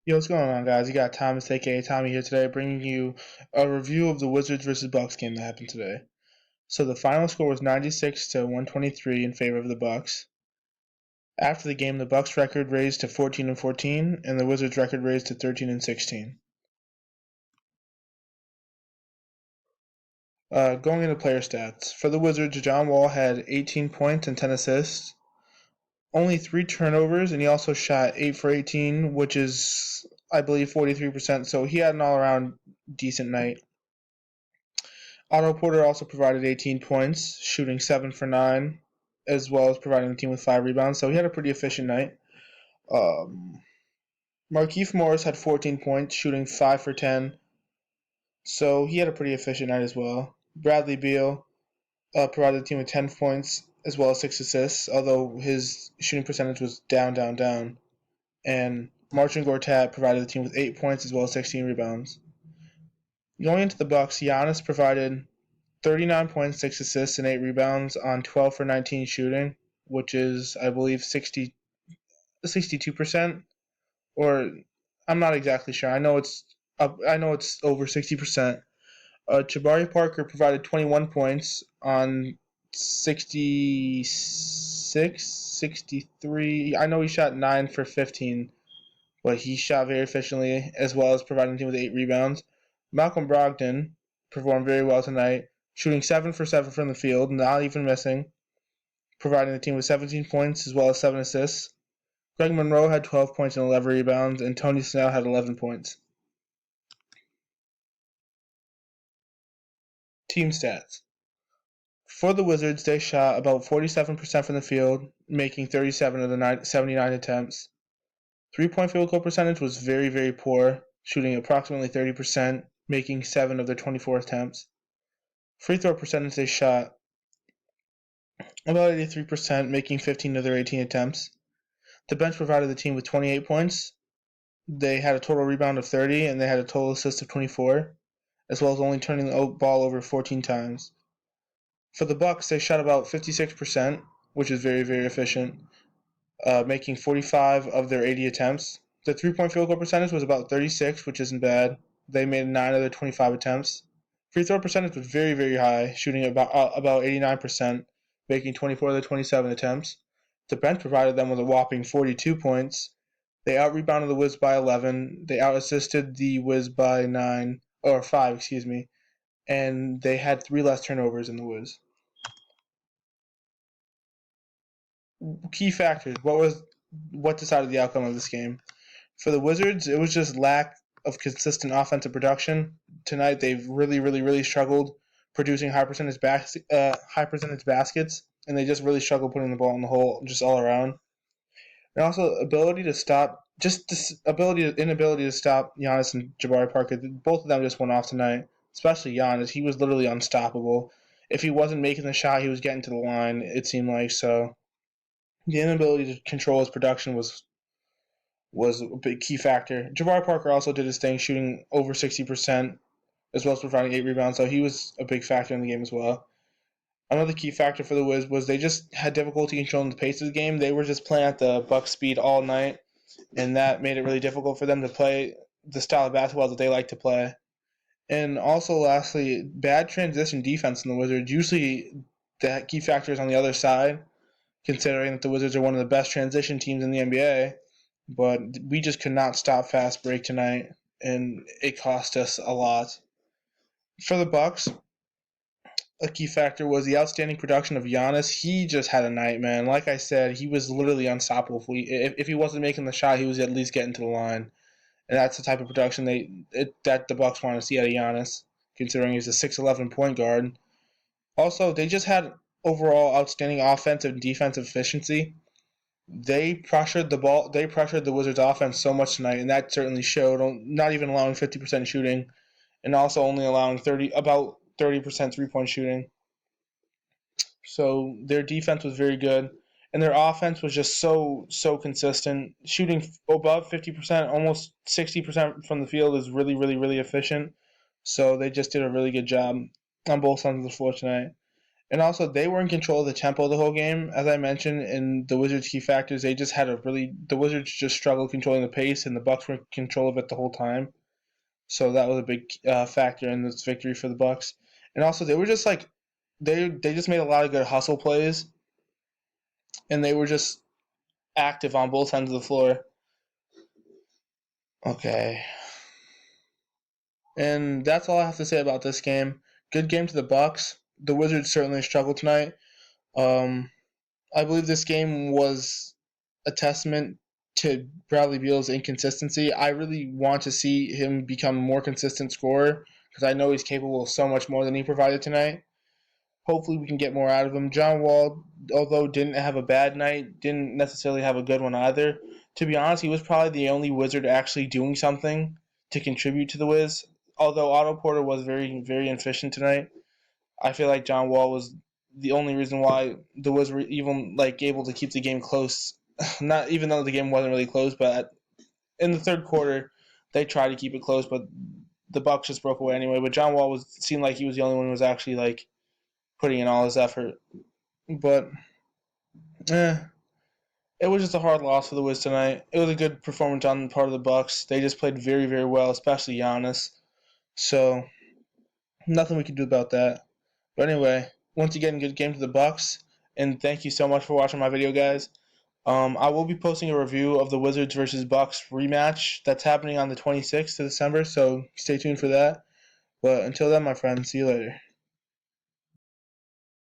Yo, what's going on, guys? You got Thomas, aka Tommy, here today, bringing you a review of the Wizards versus Bucks game that happened today. So the final score was 96 to 123 in favor of the Bucks. After the game, the Bucks record raised to 14 and 14, and the Wizards record raised to 13 and 16. Going into player stats for the Wizards, John Wall had 18 points and 10 assists, only 3 turnovers, and he also shot 8 for 18, which is, I believe, 43%. So he had an all-around decent night. Otto Porter also provided 18 points, shooting 7 for 9, as well as providing the team with 5 rebounds. So he had a pretty efficient night. Markieff Morris had 14 points, shooting 5 for 10. So he had a pretty efficient night as well. Bradley Beal provided the team with 10 points, as well as 6 assists, although his shooting percentage was down. And Marcin Gortat provided the team with 8 points, as well as 16 rebounds. Going into the Bucks, Giannis provided 39 points, 6 assists, and 8 rebounds on 12 for 19 shooting, which is, I believe, 62%. Or I'm not exactly sure. I know it's over 60%. Jabari Parker provided 21 points on 63. I know he shot 9 for 15, but he shot very efficiently, as well as providing the team with 8 rebounds. Malcolm Brogdon performed very well tonight, shooting 7 for 7 from the field, not even missing, providing the team with 17 points as well as 7 assists. Greg Monroe had 12 points and 11 rebounds, and Tony Snell had 11 points. Team stats. For the Wizards, they shot about 47% from the field, making 37 of the 79 attempts. Three-point field goal percentage was very, very poor, shooting approximately 30%, making 7 of their 24 attempts. Free throw percentage, they shot about 83%, making 15 of their 18 attempts. The bench provided the team with 28 points. They had a total rebound of 30, and they had a total assist of 24, as well as only turning the ball over 14 times. For the Bucks, they shot about 56%, which is very, very efficient, making 45 of their 80 attempts. The three-point field goal percentage was about 36, which isn't bad. They made 9 of their 25 attempts. Free throw percentage was very, very high, shooting about 89%, making 24 of their 27 attempts. The bench provided them with a whopping 42 points. They out-rebounded the Wiz by 11. They out-assisted the Wiz by 5, and they had 3 less turnovers than the Wiz. Key factors. What decided the outcome of this game? For the Wizards, it was just lack of consistent offensive production. Tonight, they've really, really, really struggled producing high percentage baskets, and they just really struggled putting the ball in the hole just all around. And also, inability to stop Giannis and Jabari Parker. Both of them just went off tonight. Especially Giannis, he was literally unstoppable. If he wasn't making the shot, he was getting to the line. It seemed like so. The inability to control his production was a big key factor. Jabari Parker also did his thing, shooting over 60%, as well as providing 8 rebounds, so he was a big factor in the game as well. Another key factor for the Wiz was they just had difficulty controlling the pace of the game. They were just playing at the Bucks speed all night, and that made it really difficult for them to play the style of basketball that they like to play. And also, lastly, bad transition defense in the Wizards. Usually, the key factor is on the other side, considering that the Wizards are one of the best transition teams in the NBA. But we just could not stop fast break tonight, and it cost us a lot. For the Bucks, a key factor was the outstanding production of Giannis. He just had a night, man. Like I said, he was literally unstoppable. If he wasn't making the shot, he was at least getting to the line, and that's the type of production that the Bucks want to see out of Giannis, considering he's a 6'11" point guard. Also, they just had overall outstanding offensive and defensive efficiency. They pressured the ball. They pressured the Wizards' offense so much tonight, and that certainly showed. Not even allowing 50% shooting, and also only allowing about 30% 3-point shooting. So their defense was very good, and their offense was just so consistent. Shooting above 50%, almost 60% from the field is really, really, really efficient. So they just did a really good job on both sides of the floor tonight. And also, they were in control of the tempo the whole game, as I mentioned. And the Wizards' key factors, they just had a really the Wizards just struggled controlling the pace, and the Bucks were in control of it the whole time. So that was a big factor in this victory for the Bucks. And also, they were just like they just made a lot of good hustle plays, and they were just active on both ends of the floor. Okay, and that's all I have to say about this game. Good game to the Bucks. The Wizards certainly struggled tonight. Um, I believe this game was a testament to Bradley Beal's inconsistency. I really want to see him become a more consistent scorer because I know he's capable of so much more than he provided tonight. Hopefully, we can get more out of him. John Wall, although didn't have a bad night, didn't necessarily have a good one either. To be honest, he was probably the only Wizard actually doing something to contribute to the Wiz. Although Otto Porter was very, very efficient tonight, I feel like John Wall was the only reason why the Wiz were even like able to keep the game close. Not even though the game wasn't really close, but in the third quarter they tried to keep it close, but the Bucks just broke away anyway. But John Wall seemed like he was the only one who was actually like putting in all his effort. But it was just a hard loss for the Wiz tonight. It was a good performance on the part of the Bucks. They just played very, very well, especially Giannis. So nothing we could do about that. But anyway, once again, good game to the Bucks, and thank you so much for watching my video, guys. I will be posting a review of the Wizards versus Bucks rematch that's happening on the 26th of December, so stay tuned for that. But until then, my friends, see you later.